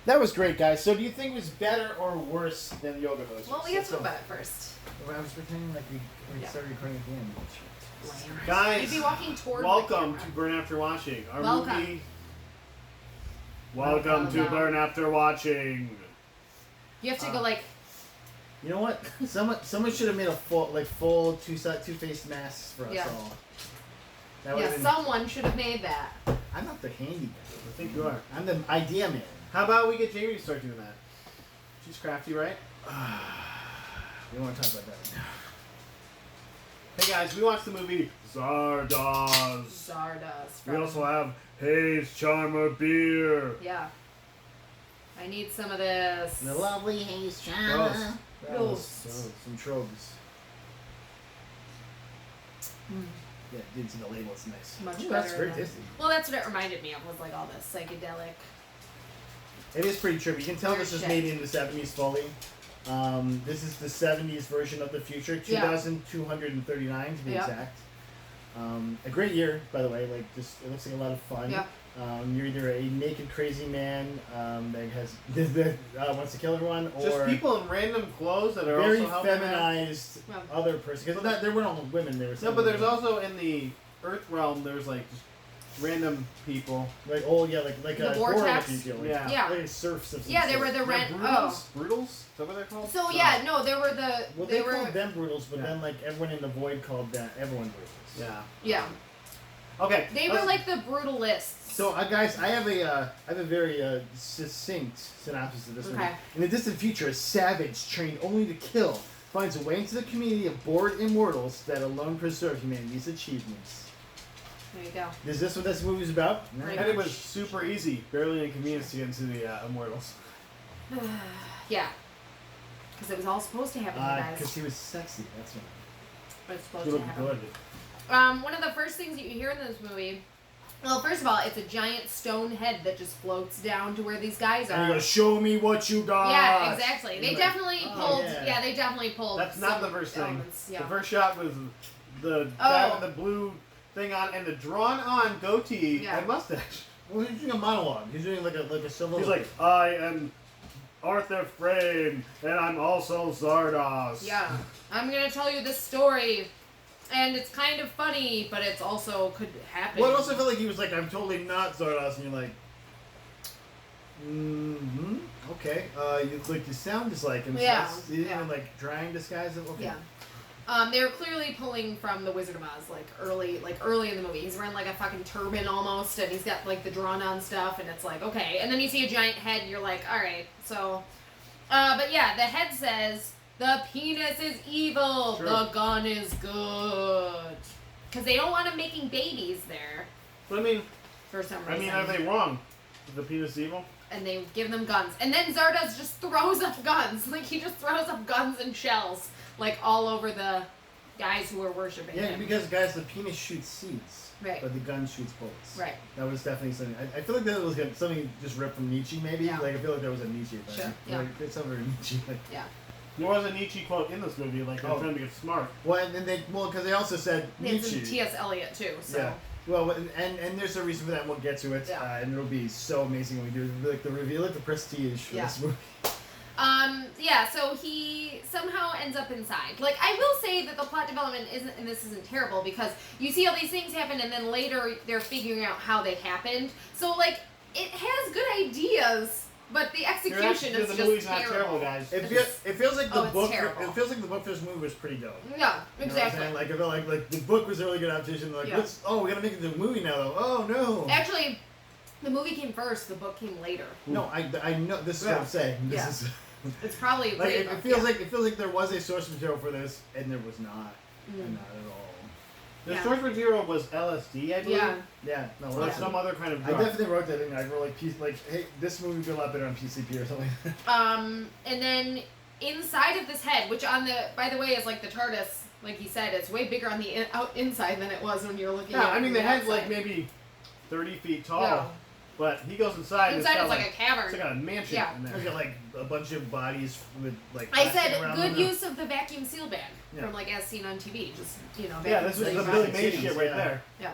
That was great, guys. So do you think it was better or worse than Yoga Hosers? Well, we have to talk about it first. I was pretending like we started recording at the end. Guys, You'd be walking toward welcome the to camera. Burn After Watching. Our Welcome. movie. Welcome to Burn After Watching. You have to go like. You know what? Someone should have made a full two-faced masks for us Yeah. all. That Yeah, would've been- someone should have made that. I'm not the handy guy. I think you are. I'm the idea man. How about we get Jamie to start doing that? She's crafty, right? We don't want to talk about that. Hey guys, we watched the movie Zardoz. Zardoz. We also have Hayes Charmer beer. Yeah. I need some of this. The lovely Hayes Gross. China. Gross. Some tropes. Yeah, didn't see the label. It's nice. Much Ooh, better that's very than- tasty. Well, that's what it reminded me of, was like all this psychedelic. It is pretty trippy. You can tell Weird this was shit. made in the 70s fully. This is the 70s version of the future, Yeah. 2239 to be Yeah. exact. A great year, by the way. Like, just it looks like a lot of fun. Yeah. You're either a naked crazy man that has that wants to kill everyone, or Just people in random clothes that are very also helping out. feminized Yeah. other person. Because there weren't all women. There were No, but there's also in the Earth realm. There's like just random people. like like The a vortex? Like, Yeah. Yeah. like serfs of some Yeah, they sort. were the They're rent. Brutals. Brutals. Is that what they're called? So yeah, no, they were the. Well, they they were. called them brutals, but Yeah. then like everyone in the void called that everyone brutals. Yeah. Yeah, Okay. they were like the brutalists. So, guys, I have a very succinct synopsis of this movie. Okay. In the distant future, a savage trained only to kill finds a way into the community of bored immortals that alone preserve humanity's achievements. There you go. Is this what this movie's about? Right. And it was super easy, barely an inconvenience to get into the Immortals. Yeah, because it was all supposed to happen, you guys. Because he was sexy. That's what. It was supposed You to look happen. good. One of the first things that you hear in this movie. Well, first of all, it's a giant stone head that just floats down to where these guys are. And he goes, "Show me what you got." Yeah, exactly. They Like, definitely pulled. yeah. Yeah, they definitely pulled. That's not some the first thing. elements, Yeah. The first shot was the guy Oh. with the blue thing on and the drawn-on goatee Yeah. and mustache. Well, he's doing a monologue. He's doing like a solo. He's like, I am Arthur Frame, and I'm also Zardoz. Yeah, I'm gonna tell you this story, and it's kind of funny, but it's also could happen. Well, I also felt like he was like, "I'm totally not Zardoz," and you're like, okay. You sound just like him. so Yeah, that's- you didn't yeah. even like try and disguise it. Okay. Yeah. They were clearly pulling from the Wizard of Oz, like early in the movie. He's wearing like a fucking turban almost, and he's got like the drawn-on stuff, and it's like okay. And then you see a giant head, and you're like, all right. So, but yeah, the head says the penis is evil, True. the gun is good, because they don't want him making babies there But I mean, for some reason. are they wrong? Is the penis evil? And they give them guns, and then Zardoz just throws up guns, like he just throws up guns and shells. Like all over the guys who are worshiping Yeah, him. because guys, the penis shoots seeds, Right. but the gun shoots bullets. Right. That was definitely something. I feel like that was something just ripped from Nietzsche, maybe. Yeah. Like I feel like that was a Nietzsche thing. Sure, yeah. Like, it's over Nietzsche. Like, Yeah. There was a Nietzsche quote in this movie, like they're Oh. trying to get smart. well, and then because they also said It's Nietzsche. in T.S. Eliot too. So. Yeah. Well, and there's a reason for that. And we'll get to it, Yeah. and it'll be so amazing when we do it. Like the reveal, like the prestige for Yeah. this movie. Yeah, so he somehow ends up inside. Like, I will say that the plot development isn't terrible because you see all these things happen and then later they're figuring out how they happened. So, like, it has good ideas, but the execution is the just movie's not terrible. terrible, guys. It feels like the Oh, it's book. terrible. It feels like the book for this movie was pretty dope. Yeah, You know what I'm exactly. saying? Like I feel like the book was a really good adaptation. Like Yeah. we gotta make it into a movie now though. Oh no. Actually, the movie came first, the book came later. No, I know this is what I'm saying. This Yeah. is It's probably a like great it book, feels yeah. like there was a source material for this and there was not. Mm. Not at all. The Yeah. source material was LSD, I believe. Yeah. Yeah, no. Or well, some other kind of I drug. definitely wrote that in. I wrote like hey, this movie would be a lot better on PCP or something. And then inside of this head, which by the way, is like the TARDIS, like he said, it's way bigger on the inside than it was when you're looking Yeah, at it. I mean, from the head's outside. like maybe 30 feet tall. Yeah. But he goes inside. Inside it's is got like a cavern. It's like a mansion Yeah. in There's there. got like a bunch of bodies with like. I plastic said around good them. use of the vacuum seal bag Yeah. from like as seen on TV. Just Yeah, vacuum this was seal the bag. Billy Big Mays cities, shit right yeah. there. Yeah.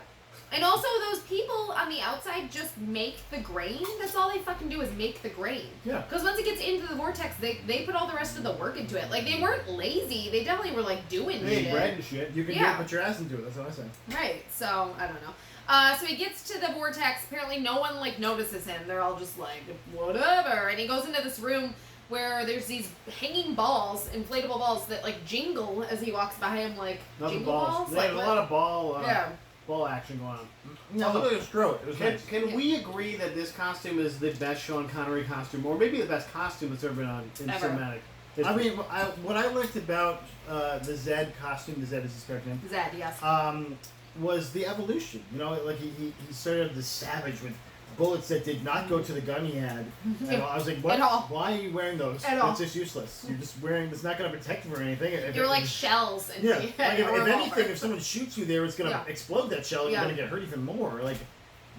And also, those people on the outside just make the grain. That's all they fucking do is make the grain. Yeah. Because once it gets into the vortex, they put all the rest of the work into it. Like, they weren't lazy. They definitely were, like, doing They ate shit. bread and shit. You can Yeah. put your ass into it. That's what I say. Right. So, I don't know. So he gets to the vortex. Apparently, no one, like, notices him. They're all just like, whatever. And he goes into this room where there's these hanging balls, inflatable balls, that, like, jingle as he walks by him, like, Nothing jingle balls? They Like, have a what? lot of ball action going on. No, look at his throat. It was Can, nice. can we agree that this costume is the best Sean Connery costume, or maybe the best costume that's ever been on in Ever. cinematic? I mean, what I liked about the Zed costume, the Zed is his character name, Zed, yes. was the evolution. You know, like he started the savage with bullets that did not go to the gun he had. And I was like, what? At all. Why are you wearing those? At all. That's just useless. You're just wearing. It's not going to protect you or anything. They were like shells. And Yeah. he Like had if a revolver. anything, if someone shoots you there, it's going to Yeah. explode that shell. And Yeah. You're going to get hurt even more. Like,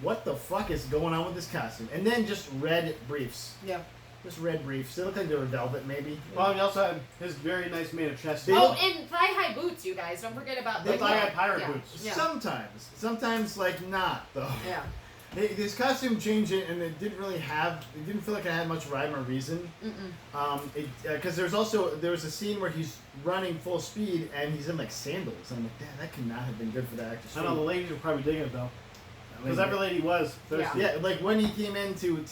what the fuck is going on with this costume? And then just red briefs. Yeah. Just red briefs. They look like they were velvet, maybe. Well, he also had his very nice made of chest. They Oh, don't- and thigh-high boots, you guys. Don't forget about The the thigh-high pirate yeah. boots. Yeah. Sometimes like not though. Yeah. His costume changed it, and it didn't really have. It didn't feel like it had much rhyme or reason. Because there was a scene where he's running full speed and he's in like sandals, and I'm like, damn, that could not have been good for the actor's I know the ladies were probably digging it though, because every lady was thirsty. Yeah, like when he came into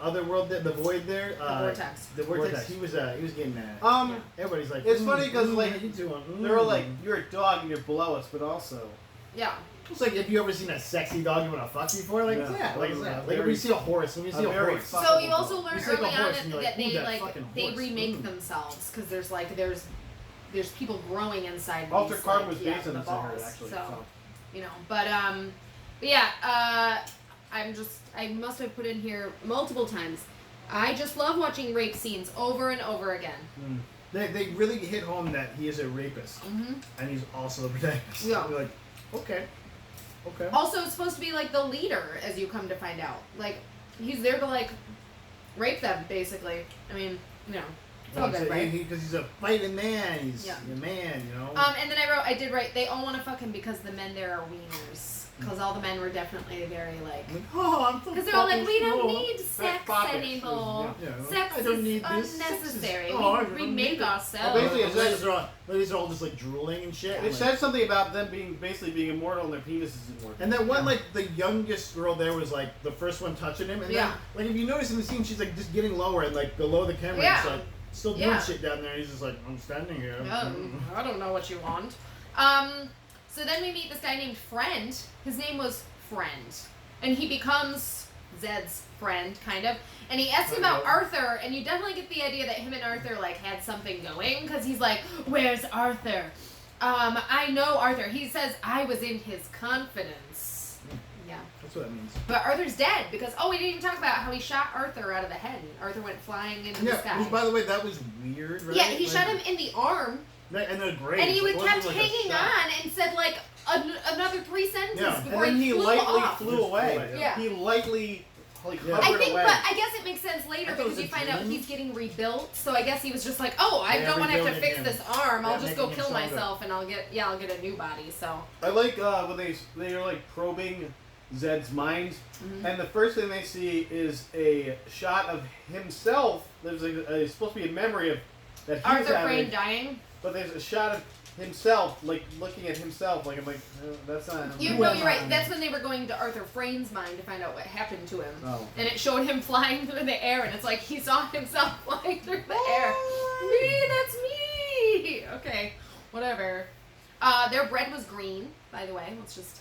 Otherworld, the void there, vortex. the vortex, Vortex. he was getting mad. Yeah. Everybody's like, It's funny 'cause, like, how you doing? They were like, "You're a dog and you're below us," but also, Yeah. It's like if you ever seen a sexy dog you want to fuck before, like Yeah. like Like, that. Like very- when you see a horse, when you see a very horse. fuck- So you also learn You see like a early on horse and you're that like, ooh, they that fucking they horse. remake Ooh. themselves because there's people growing inside. Altered these, Carbon like, was yeah, based on the this, I heard, balls. actually. So you know, but yeah, I must have put in here multiple times. I just love watching rape scenes over and over again. They really hit home that he is a rapist Mm-hmm. and he's also the protagonist. Yeah. You're like, okay. Also, it's supposed to be like the leader, as you come to find out. Like he's there to like rape them, basically. I mean, you know, it's all good, right? Because he's a fighting man. He's Yeah. a man, you know. And then I did write, they all want to fuck him because the men there are wieners. Because all the men were definitely very like. Like, oh, I'm so Because they're all like, fucking we don't cool. need sex foppish. anymore. Yeah, Sex I don't is need this. unnecessary. Sex is- oh, I we don't make need it. ourselves. Well, basically, ladies are all just like drooling and shit. It Like- said something about them basically being immortal and their penises immortal. And that one, like, the youngest girl there was, like, the first one touching him. And Yeah. then, like, if you notice in the scene, she's, like, just getting lower and, like, below the camera. Yeah. It's, like, still doing Yeah. shit down there. He's just like, I'm standing here. I don't know what you want. So then we meet this guy named Friend. His name was Friend. And he becomes Zed's friend, kind of. And he asks him about Arthur, and you definitely get the idea that him and Arthur, like, had something going. Because he's like, where's Arthur? I know Arthur. He says, I was in his confidence. Yeah. That's what that means. But Arthur's dead because we didn't even talk about how he shot Arthur out of the head. And Arthur went flying into the Yeah, sky. which, by the way, that was weird, right? Yeah, he Like, shot him in the arm, And they're great. and he It would wasn't kept like a hanging shot. on and said like another 3 sentences Yeah. before And then he flew lightly off. flew away. Just flew Yeah. He lightly like Yeah. I hovered think, away. but I guess it makes sense later I thought it because was you a find out dream. he's getting rebuilt. So I guess he was just like, oh, I Yeah, don't want to have to rebuilding fix him. this arm. I'll Yeah, just go making him kill stronger. myself and I'll get a new body. So I like when they are like probing Zed's mind, and the first thing they see is a shot of himself. There's supposed to be a memory of that he's Arthur having, Frayne dying. but there's a shot of himself, like looking at himself. Like I'm like, that's not him. You Who know, am you're right. I? That's when they were going to Arthur Frayne's mind to find out what happened to him. Oh. And it showed him flying through the air, and it's like he saw himself flying through the air. Me, that's me. Okay, whatever. Their bread was green, by the way. Let's just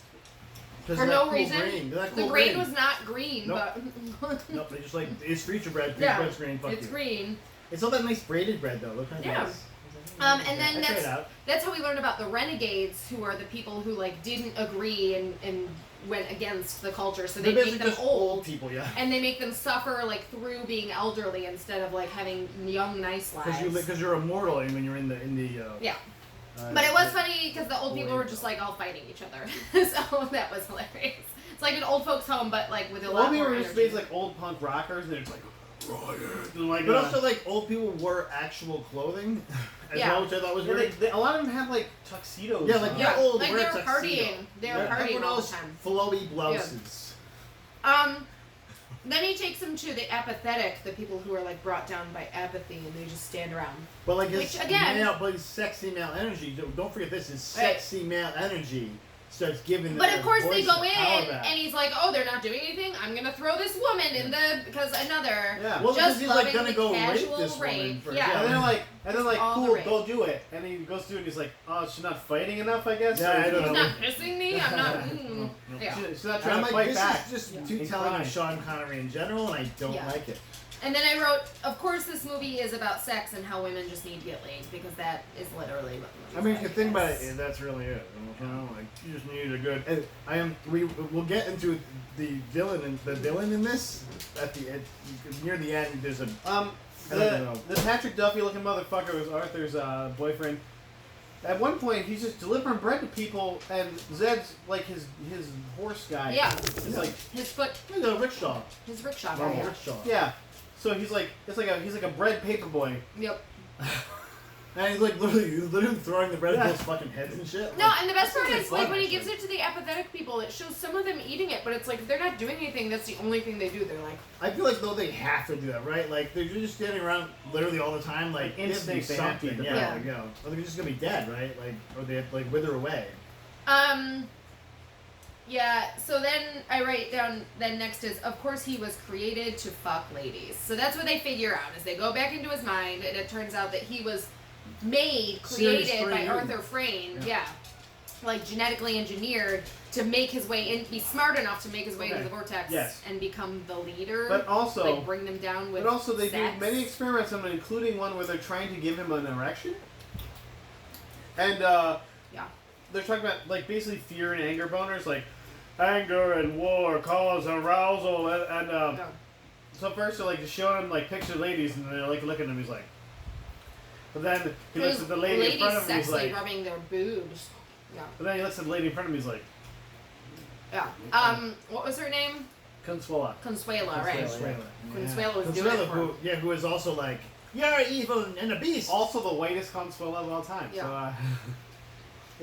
Because for they're no cool reason. Green. They're that The cool grain green. was not green, Nope. but Nope, they just like, it's future bread. Future Yeah, bread's green. Fuck it's you. green. It's all that nice braided bread, though. Look how Yeah. nice. And then I tried it out. that's how we learned about the renegades, who are the people who like didn't agree and went against the culture. So they They're make basically them just old. people, yeah. And they make them suffer like through being elderly instead of like having young, nice lives. Because you're immortal when you're in the Yeah. But it was funny because the old people were just like all fighting each other, so that was hilarious. It's like an old folks' home, but like with a Well, lot we more were just energy. basically like old punk rockers, and they're just like, Like, But also, like, old people wore actual clothing as Yeah. well, which I thought was yeah, weird. a lot of them had like tuxedos. Yeah, like, on. yeah, old like wear they were tuxedo. partying. They were partying Everyone all the else, time. flowy blouses. Then he takes them to the apathetic, the people who are like brought down by apathy, and they just stand around. But like his Which, again- but his sexy male energy. Don't forget this. His sexy male energy starts giving. But them of course voice they go and in, power back. and he's like, "Oh, they're not doing anything. I'm gonna throw this woman in the because another Yeah. Well, because just he's like loving gonna the go rape casual this woman rape." first. Yeah. And then like, all the cool, rape. go do it. And then he goes through and he's like, oh, she's not fighting enough, I guess. Yeah, Or- I don't He's know. not kissing me. I'm not. Yeah. She's not And trying I'm to like, fight this back. is just Yeah. too He's telling crying. of Sean Connery in general, and I don't Yeah. like it. And then I wrote, of course, this movie is about sex and how women just need to get laid because that is literally what the I movie's mean, if you like, think about yes. it, that's really it. You know, like you just need a good. And we'll get into the villain in this at the near the end. There's a I don't know. The Patrick Duffy looking motherfucker was Arthur's boyfriend. At one point, he's just delivering bread to people, and Zed's like his horse guy. Yeah. It's like, His foot, he's a rickshaw. his rickshaw Well, guy. Yeah. rickshaw. yeah. So he's like he's like a bread paper boy. Yep. And he's like literally throwing the bread Yeah. at people's fucking heads and shit. No, Like, and the best that part sounds is fun, like when he actually. gives it to the apathetic people, it shows some of them eating it, but it's like if they're not doing anything, that's the only thing they do. They're like, I feel like though they have to do that, right? Like they're just standing around literally all the time, like Like, instinct, they they have to something. eat the Yeah, bread. there you go. Or they're just gonna be dead, right? Like, or they have to, like wither away. yeah. So then I write down. Then next is, of course, he was created to fuck ladies. So that's what they figure out as they go back into his mind, and it turns out that he was Series created by 3. Arthur Frayne. Yeah. Yeah. Like genetically engineered to make his way in, be smart enough to make his way into Okay. the vortex Yes. and become the leader. But also, like bring them down with. but also they sex. do many experiments on him, including one where they're trying to give him an erection. And Yeah. they're talking about like basically fear and anger boners, like anger and war cause arousal, and No. so first they're like just showing him like picture ladies, and they're like looking at him. He's like, but then he looks at the lady in ladies front of him. He's sexily like, rubbing their boobs. Yeah. but then he looks at the lady in front of him. He's like, Yeah. What was her name? Consuela. Consuela, right? Consuela. Consuela was doing Consuela, it for him. who is also like, you're evil and a beast. Also the whitest Consuela of all time. Yeah. So,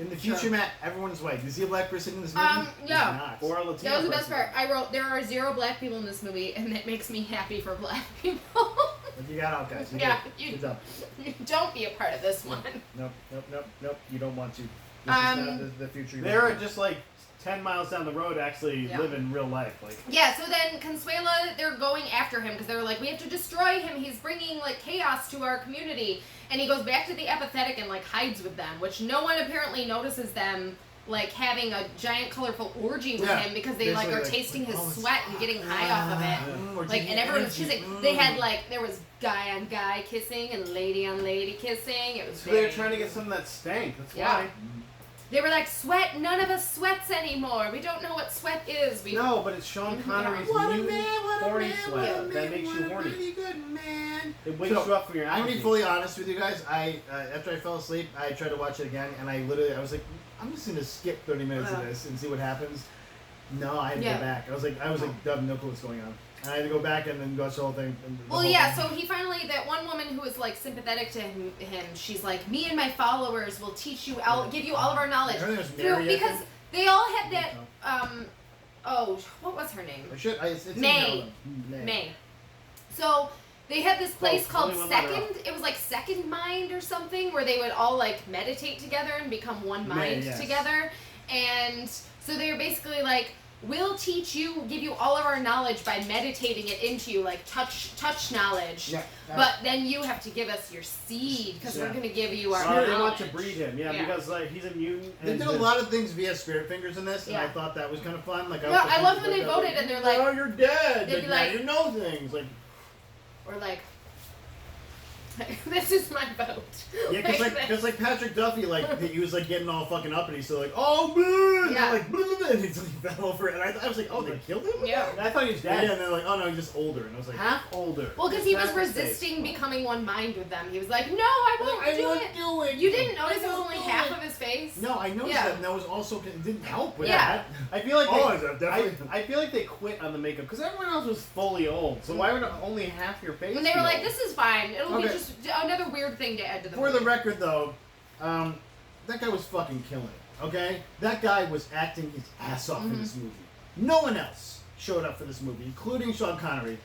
In the future, Sure. Matt, everyone's white. Do you see a black person in this movie? He's yeah. not. or a Latino. That was the best person. part. I wrote, there are 0 black people in this movie, and that makes me happy for black people. But you got out, guys. You Yeah, did. you- Good job. Don't be a part of this one. Nope. You don't want to. This Um, is not the future. you They're want. just like 10 miles down the road, actually Yeah. live in real life. Like, Yeah, so then Consuela, they're going after him because they're like, we have to destroy him. He's bringing like chaos to our community. And he goes back to the apathetic and like hides with them, which no one apparently notices them like having a giant colorful orgy with Yeah. him because they like Basically, are like, tasting his oh, it's sweat and getting high off of it. We're Like, taking and everyone was energy. kissing. They had like, there was guy on guy kissing and lady on lady kissing. It was so they're very- trying to get some of that stank. That's Yeah. why. They were like, sweat, none of us sweats anymore. We don't know what sweat is. We No, but it's Sean Connery's What a mutant man, what a horny man, sweat what a that man, makes what you a horny. really good man. It wakes So, you up from your I'm gonna apathy. be fully honest with you guys. I after I fell asleep, I tried to watch it again, and I was like, I'm just gonna skip 30 minutes of this and see what happens. No, I had to Yeah. go back. I was like, no clue what's going on. And I had to go back and then watch the whole thing. Well, yeah, so he finally, that one woman who was like sympathetic to him, she's like, me and my followers will teach you, I'll give you all of our knowledge. Her name was Through- Mary, I because think. they all had that, what was her name? It's May. May. May. So they had this place Oh, called only one letter Second. It was like Second Mind or something, where they would all like meditate together and become one mind yes. together. And so they were basically like, we'll teach you, give you all of our knowledge by meditating it into you, like touch knowledge. Yeah. But then you have to give us your seed because we're Yeah. going to give you our They knowledge. want to breed him, Yeah. because like he's a mutant. They and did a his- lot of things via spirit fingers in this, and I Yeah. thought that was kind of fun. Like, No, was I love when they like, voted and they're like- "Oh, you're dead." they'd Like, be now like- you know things. Like, Or like, This is my boat. Yeah, because like Patrick Duffy, like he was like getting all fucking up, and he's still like, oh man, Yeah. and, like, blah, blah, blah, and he's like fell over, and I was like, oh, they killed him. Yeah. I thought he was Yeah, dead. and they're like, oh no, he's just older, and I was like, Half older. Well, because he was Half his face. resisting becoming one mind with them. He was like, no, I won't do it. You didn't notice it was only half of his face? No, I noticed Yeah. that, and that was also it didn't help with Yeah. that. I feel like Oh, they, definitely. I feel like they quit on the makeup because everyone else was fully old. So why would only half your face? When they were be like, old? this is fine. It'll be Okay. just another weird thing to add to the For movie. the record, though, that guy was fucking killing it. Okay, that guy was acting his ass off in this movie. No one else showed up for this movie, including Sean Connery.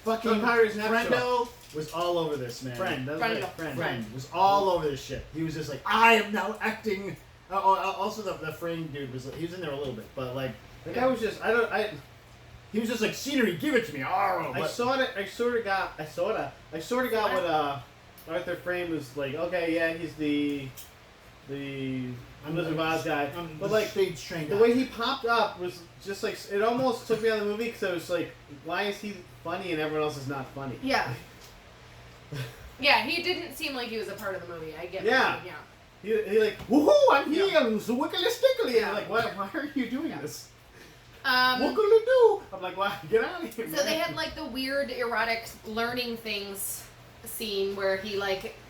Fucking Sean Connery's an Friendo was all over this, man. friend. That was Friend. right, friend. Friend was all over this shit. He was just like, I am now acting. Also, the frame dude he was in there a little bit, but like The guy was just he was just like scenery, give it to me. Oh, I sort of got what Arthur Frame was like. Okay, yeah, he's the Wizard of Oz guy, but like stage trained. the way he popped up was just like it almost took me out of the movie because I was like, why is he funny and everyone else is not funny? Yeah. Yeah, he didn't seem like he was a part of the movie. I get Yeah. that. Yeah. He like, woohoo, I'm here, I'm so wickily stickily. Yeah. And I'm like, why are you doing this? Um, What gonna do? I'm like, why? Get out of here. so they had like the weird erotic learning things scene where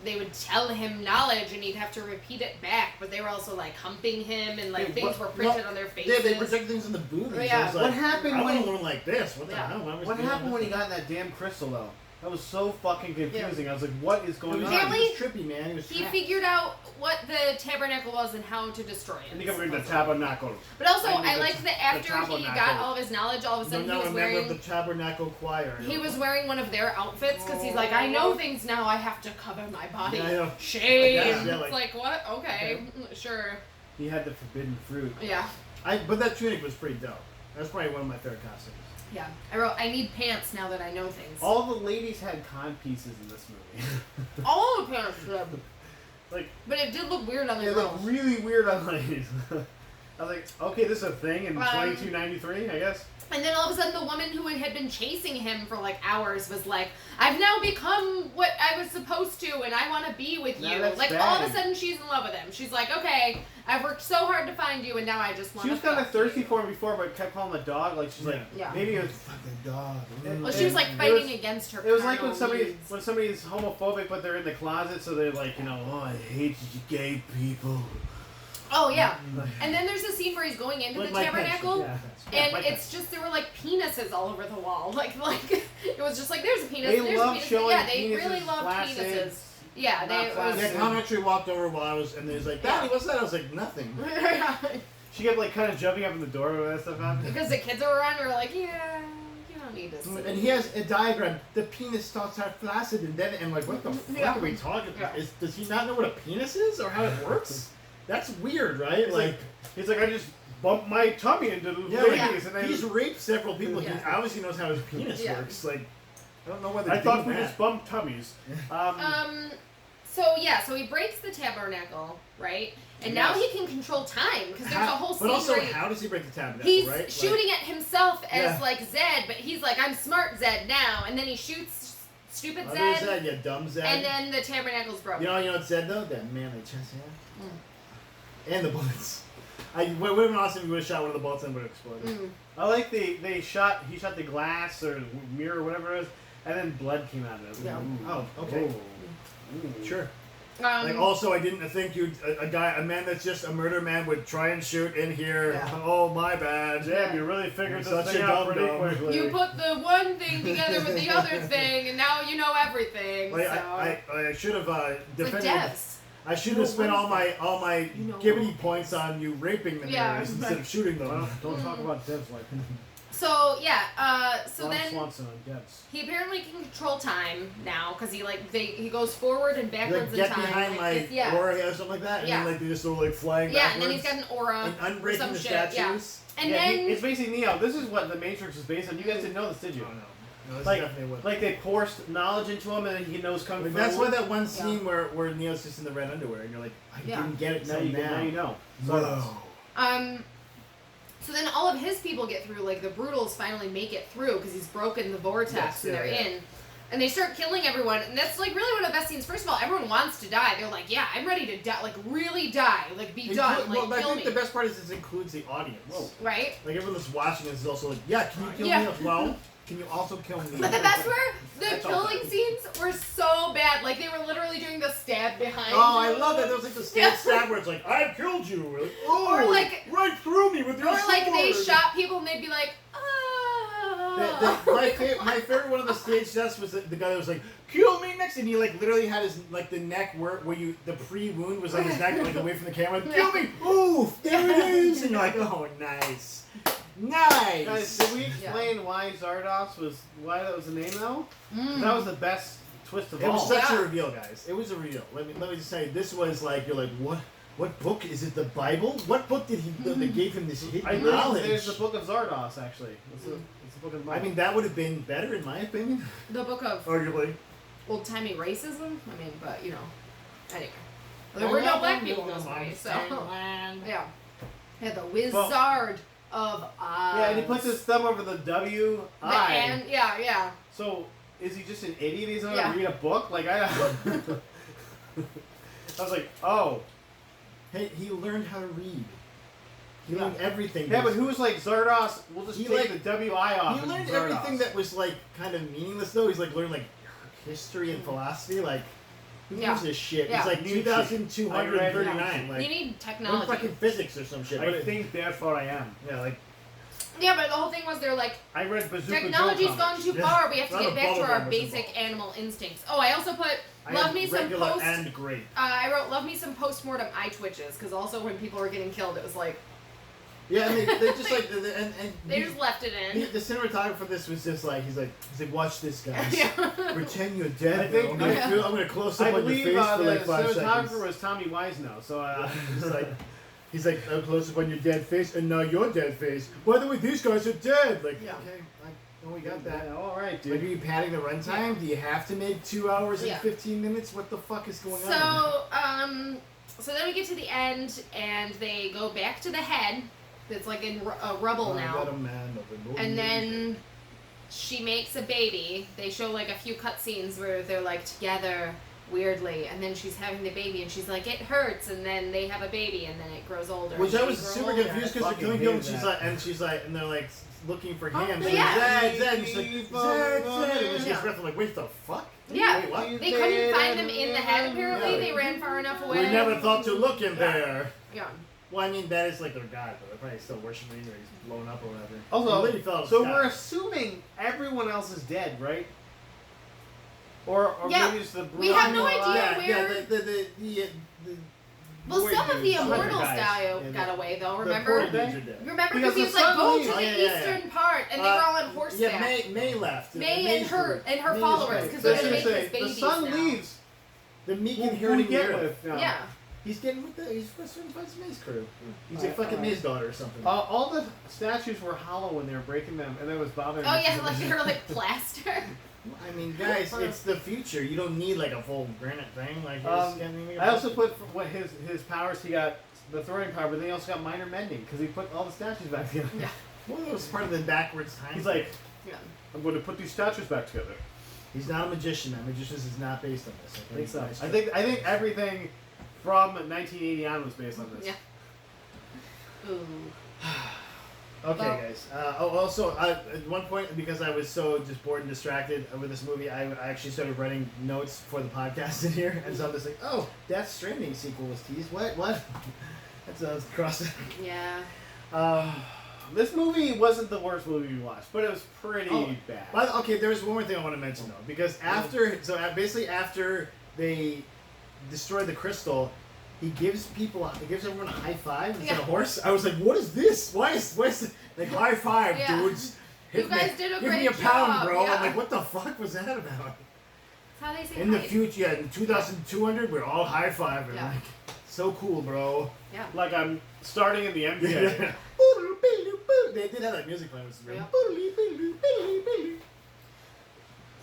they would tell him knowledge and he'd have to repeat it back, but they were also like humping him and like Hey, things what- were printed on their faces. Yeah, they project things in the boobies. Oh, yeah. I was like, What happened I when- want to learn like this. What the Yeah. hell? Why was What he doing happened when he this? got in that damn crystal though? That was so fucking confusing. I was like, what is It going was, on? Apparently- he was trippy, man. He was He trapped. figured out what the tabernacle was and how to destroy it. And he got rid of the tabernacle. But also, I need I the- liked that after he tabernacle. got all of his knowledge, all of a sudden Now he was a member of wearing the Tabernacle Choir. he was wearing one of their outfits because he's like, I know things now. I have to cover my body. Yeah, I know. Shame. I guess, yeah, It's like what? Okay, sure. He had the forbidden fruit. Yeah, But that tunic was pretty dope. That's probably one of my favorite costumes. yeah. I wrote, I need pants now that I know things. All the ladies had cod pieces in this movie. All the pants did. Like, But it did look weird on the they look girls. really weird on ladies. I was like, okay, this is a thing in 2293, I guess. And then all of a sudden, the woman who had been chasing him for like hours was like, "I've now become what I was supposed to, and I want to be with No, you." that's Like all of a bad. sudden, she's in love with him. She's like, "Okay, I've worked so hard to find you, and now I just want." She was kind of thirsty for him before, but kept calling him a dog. Like, she's like, Yeah. maybe it was. Fuck the dog. Well, she was like It fighting was- against her. It was like carnal when needs. somebody's homophobic, but they're in the closet, so they're like, oh, I hate you gay people. Oh yeah, and then there's a scene where he's going into Like the Mike tabernacle. Pence, And Mike it's just there were like penises all over the wall, like it was just like there's a penis. They there's love a penis. showing Yeah, they penises, really love flaccid, penises. Yeah, not they. It was, flaccid. Yeah, Tom actually walked over while I was, and he was like, Daddy, Yeah. what's that? I was like, nothing. She kept like kind of jumping up in the door when that stuff happened. because the kids are around, we were like, yeah, you don't need this. And he has a diagram. The penis starts out flaccid, and then, and like, what the fuck Yeah. are we talking about? Yeah. Does he not know what a penis is or how it works? That's weird, right? He's like, I just bumped my tummy into the yeah, ladies, like, and he's then raped several people. Yeah. He obviously knows how his penis Yeah. works. Like, I don't know whether I thought we just bumped tummies. So he breaks the tabernacle, right? And now he can control time because there's a whole scene But also, where how does he break the tabernacle? he's right? shooting at himself as Yeah. like Zed, but he's like, I'm smart Zed now, and then he shoots stupid Like, Zed, Zed, you dumb Zed. and then the tabernacle's broken. You know what Zed though? That manly chest hair. And the bullets. It would have been awesome if you would have shot one of the bullets and would have exploded. I like he shot the glass or mirror or whatever it is, and then blood came out of it. Yeah. Ooh. Oh, okay. Ooh. Sure. Like also, I didn't think a man that's just a murder man would try and shoot in here. Yeah. Oh, my bad. Damn, you really figured You're this such thing a out pretty dum-dum. quickly. You put the one thing together with the other thing, and now you know everything. Like, so. I should have Like defended. devs. I should have spent all my You know gibbity points on you raping the Yeah. mirrors instead of shooting them. Well, don't talk about devs like So yeah, so Ron then Swanson on devs. he apparently can control time now because he goes forward and backwards Like, get in time. behind my yeah. aura or something like that, and Yeah. then like they just sort of like flying Yeah, backwards. and then he's got an aura and or some unbreaking the shit. Yeah. statues. And yeah, then it's basically Neo. This is what the Matrix is based on. You guys didn't know this, did you? Oh, no. No, this Like- is definitely what. Like they pour knowledge into him, and then he knows kung fu. Like, that's why that one scene where Neo's just in the red underwear, and you're like, I Yeah. didn't get it now till you, now. now you know. Whoa. So then all of his people get through. Like the Brutals finally make it through because he's broken the vortex Yes, and yeah, they're yeah. in. And they start killing everyone, and that's like really one of the best scenes. First of all, everyone wants to die. They're like, yeah, I'm ready to die, like really die, like be done, like well, I kill think me. the best part is this includes the audience. Whoa. Right? Like everyone that's watching this is also like, yeah, can you kill Yeah. me as well? Can you also kill me? But the best were the That's all killing bad. scenes were so bad. Like they were literally doing the stab behind. Oh, I you. love that. There was like the stage stab where it's like, I killed you. Like, oh, Or, like- right through me with your Or sword. like they shot people and they'd be like, My favorite one of the stage deaths was the guy that was like, kill me next, and he like literally had his like the neck where you the pre-wound was on his neck like away from the camera. Kill me! Oof! There it is! And you're like, oh, nice, nice. Guys, did we explain why Zardoz why that was the name though? That was the best twist of It all. was such Yeah. a reveal, guys. It was a reveal. Let me just say, this was like you're like, what? What book is it? The Bible? What book did he that gave him this hidden I believe knowledge? there's the book of Zardoz actually. It's the book of the I Bible. mean, that would have been better in my opinion. the book of Arguably. old timey racism. I mean, but you know, anyway, there were no black people in this movie, so yeah. Yeah, the Wizard of Oz. Yeah, and he puts his thumb over the W I. and yeah. So is he just an idiot? He's not Yeah. gonna read a book? Like I was like, oh. Hey, he learned how to read. He learned everything. Yeah, but who was like Zardoz? We'll just He, take like- the W-I off. He and learned Zardoz. everything that was like kind of meaningless though. He's like learned like history and philosophy. Like who Yeah. gives a shit? Yeah. It's like Nietzsche. 2,239. You Like need learn technology. fucking physics or some shit. I But it- think therefore I am. yeah, like Yeah, but the whole thing was they're like, I read Bazooka technology's Joe gone comics. too Yeah. far. We have to Not get a back to bubble our gum was basic involved. animal instincts. Oh, I also put I love had me some regular post. and great. I wrote love me some post-mortem eye twitches because also when people were getting killed, it was like Yeah, and they just like and they he- just left it in. the cinematographer for this was just like he's like watch this guys. Yeah. Pretend you're dead. I think- though. I'm gonna close up I on your believe face for the like 5 cinematographer seconds. was Tommy Wiseau. So He's like, I'll close up on your dead face, and now your dead face. By the way, these guys are dead. Like, Yeah. okay, we got that. Yeah, all right, Like, dude. are you padding the runtime? Do you have to make 2 hours and Yeah. 15 minutes? What the fuck is going on? So then we get to the end and they go back to the head. That's like in rubble I now. got a man of a golden And age. then she makes a baby. They show like a few cutscenes where they're like together weirdly, and then she's having the baby, and she's like, it hurts, and then they have a baby, and then it grows older. Which and I they was grow super older. confused because Fucking they're killing him, hated and she's like, and they're like looking for him. but yeah. Zed, and she's like, Zed, and she's breath. I'm like, wait, the fuck? Yeah. Wait, what? They couldn't find him in the head. Apparently, Yeah. they ran far enough away. We never thought to look in there. Yeah. Well, I mean, that is like their god, but they're probably still worshiping or he's blown up or whatever. Also, The lady fell out of so the we're sky. assuming everyone else is dead, right? Or Yeah, maybe it's the we have no Bruno idea alive? Yeah, where- the Well, warrior some of the dudes, immortals guys. got, Yeah, got away though. the Remember? poor dudes are dead. Remember Because because he the was like, sun go to leaves. the Oh, yeah. eastern part, and they were all on horseback. Yeah, May left. May May's and her group. and her May's followers, group. because So they're I gonna was make gonna his say, the babies sun now. leaves. The meek Who and do we hurting get hero. with? Yeah. He's getting with the. He's with May's crew. He's I- a fucking I- May's daughter or something. All the statues were hollow when they were breaking them, and that was bothering Oh me. yeah, like they're like plaster. I mean, guys, it's the future. You don't need like a full granite thing. Like, I also put for what his powers. He got the throwing power, but then he also got minor mending because he put all the statues back together. Yeah. Well, it was part of the backwards time. He's like, Yeah. I'm going to put these statues back together. he's not a magician. Man. Magicians is not based on this. I think so. I think everything from 1980 on was based on this. Yeah. Ooh. Okay, Well- guys. Also, at one point, because I was so just bored and distracted with this movie, I actually started writing notes for the podcast in here, and so I'm just like, oh, Death Stranding sequel was teased. What? That's cross. Yeah. This movie wasn't the worst movie we watched, but it was pretty Oh, bad. Okay, there's one more thing I want to mention though, because after they destroy the crystal, he gives everyone a high five instead of a horse. I was like, what is this? Why is like high five, Yeah. dudes? You Hit guys me- did a Give me great a pound, job, bro. yeah. I'm like, what the fuck was that about? That's how they say In the hi. future, yeah, in 2200, we're all high fiving. Yeah. Like, so cool, bro. Yeah. Like I'm starting in the NBA. They did have that music playing. It was great. Yeah.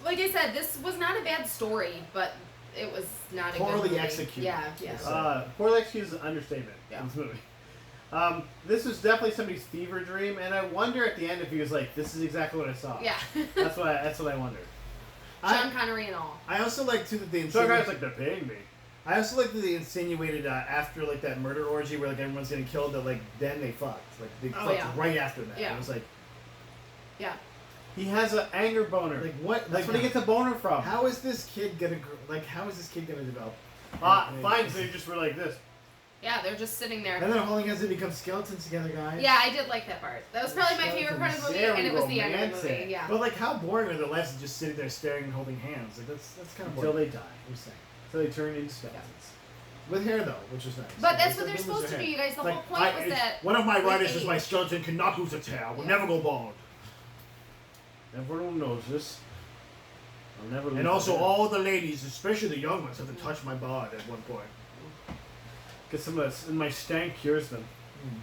Like I said, this was not a bad story, but it was not a Poorly good movie. executed. Yeah. Yes. Poorly executed is an understatement Yeah. in this movie. This was definitely somebody's fever dream, and I wonder at the end if he was like, "This is exactly what I saw." Yeah. That's what I wondered. John Connery and all. I also like too that they So guys insinuated. like they're paying me. I also like that they insinuated after like that murder orgy where like everyone's getting killed that like then they fucked. Like they Oh, fucked yeah. right after that. Yeah. It was like He has an anger boner. like what? That's like where he gets a boner from. How is this kid gonna how is this kid gonna develop? Fine, so you just were like this. Yeah, they're just sitting there. And then holding hands and become skeletons together, guys. Yeah, I did like that part. That was probably my favorite part of the movie, Very and it was the end of the romantic. movie. Yeah. But like, how boring are the last of just sitting there staring and holding hands? Like that's kind of Until boring. they die. I'm saying. Until they turn into skeletons. With hair though, which is nice. But that's Like, what they're they lose supposed their to do, hair. you guys. The Like, whole point was that one of my with writers is my age- skeleton cannot lose its hair. Will Yeah. never go bald. Everyone knows this. I'll never lose And also, my hair. all the ladies, especially the young ones, have to touch my bod at one point. Get some of this, and my stank cures them. Mm.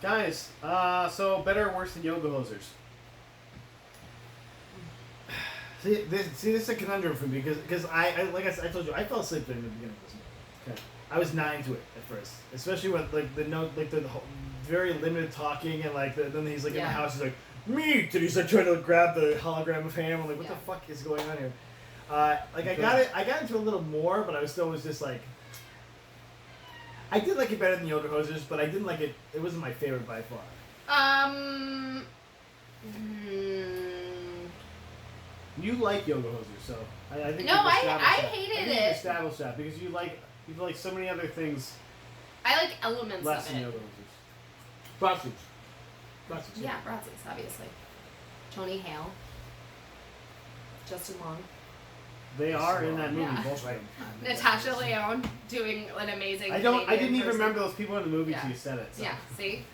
Guys, so better or worse than yoga hosers? See, this is a conundrum for me because I like I told you, I fell asleep during the beginning of this movie. Okay. I was not into it at first, especially with like the whole, very limited talking and like then he's like in the Yeah. house, he's like meat, and he's like trying to grab the hologram of ham. I'm like, what Yeah. the fuck is going on here? Like Okay. I got into it a little more, but I was just like. I did like it better than Yoga Hosers, but I didn't like it. It wasn't my favorite by far. mm, You like yoga hosers, so I think No, we've I established that. hated I think it. We've established that because you like so many other things I like elements less of than it. yoga hosers. Prostitutes. Prostitutes. Yeah, Brazos, obviously. Tony Hale. Justin Long. They are in that movie. Yeah. Most of them. Natasha Lyonne doing an amazing I Canadian didn't even person. remember those people in the movie Yeah. till you said it. So. Yeah, see?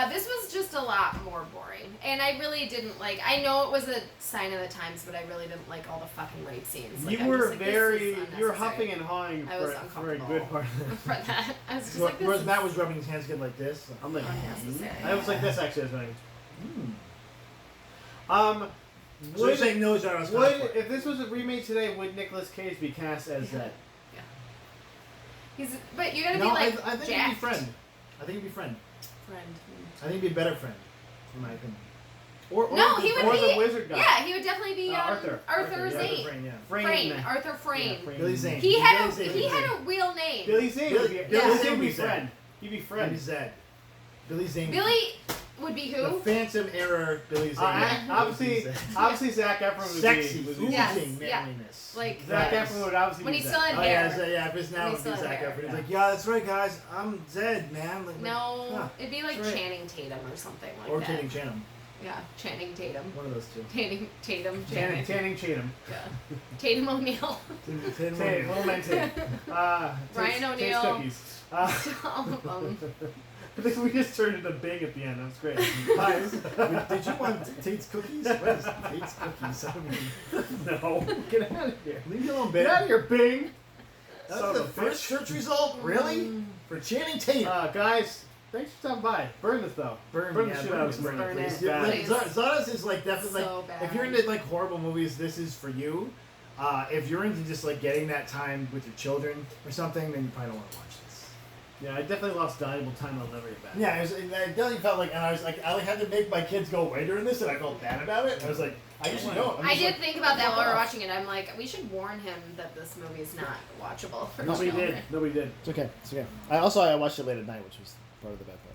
This was just a lot more boring. And I really didn't like... I know it was a sign of the times, but I really didn't like all the fucking rape scenes. Like, You I'm were just like, this is you were unnecessary. huffing and hawing I was for a uncomfortable. good part of For that. that. I was just So, like, this whereas is Matt was rubbing his hands together like this. I'm like, unnecessary. I was like this actually. I was like, So you're would, saying no, Zardoz would cosplay. if this was a remake today, would Nicolas Cage be cast as Zed? But you gotta No, be like I think he'd be jacked. friend. I think he'd be friend. Friend. I think he'd be a better friend, in my opinion. Or No, the, he would or be. the wizard guy. Yeah, he would definitely be Arthur. Arthur Yeah, Zane. Frame, yeah. Frame. Arthur Frame. Frame. Billy Zane. He had Billy a Zane. he had a real name. Billy Zane would be. Billy Billy Zane Zane would be would be Zed. friend. He'd be Billy friend. Zed. Billy Zane. Billy would be The who? Phantom Era Billy Zane. Obviously, Zach Efron would Sexy, be. oozing Yes, yeah. manliness. Like Zach Yes. Efron would obviously when be he Zed. still had Oh hair. yeah, but now When he it'd be still had Zac hair. Efron. He's Yeah. like, yeah, that's right, guys. I'm Zed, man. Like, No, huh. it'd be like That's right. Channing Tatum or something like Or that. Channing Tatum. Yeah, Channing Tatum. One of those two. Channing. Tanning Tatum. Yeah. Tatum O'Neal. Tay, little man Tay. Ryan Taste O'Neal. cookies. All of them. I think we just turned into Bing at the end. That was great. Guys, did you want Tate's cookies? What is Tate's cookies? I don't mean, No. Get out of here. leave me alone, Get babe. out of here, Bing. That's Son the of a first bitch. search result? Really? For Channing Tatum. Guys, thanks for stopping by. Burn this though. Burn the shit out of this. Burn it. Please. Yeah, Please. Zardoz is like definitely So like bad. if you're into like horrible movies, this is for you. If you're into just like getting that time with your children or something, then you probably don't want to watch this. Yeah, I definitely lost valuable time I'll never get back. Yeah, it definitely felt like, and I was like, I had to make my kids go away during this, and I felt bad about it. And I was like, I usually don't. I'm I just did like, think about that while we were off. watching it. I'm like, we should warn him that this movie is not watchable for Nobody children. did. Nobody did. It's okay. It's okay. I watched it late at night, which was part of the bad part.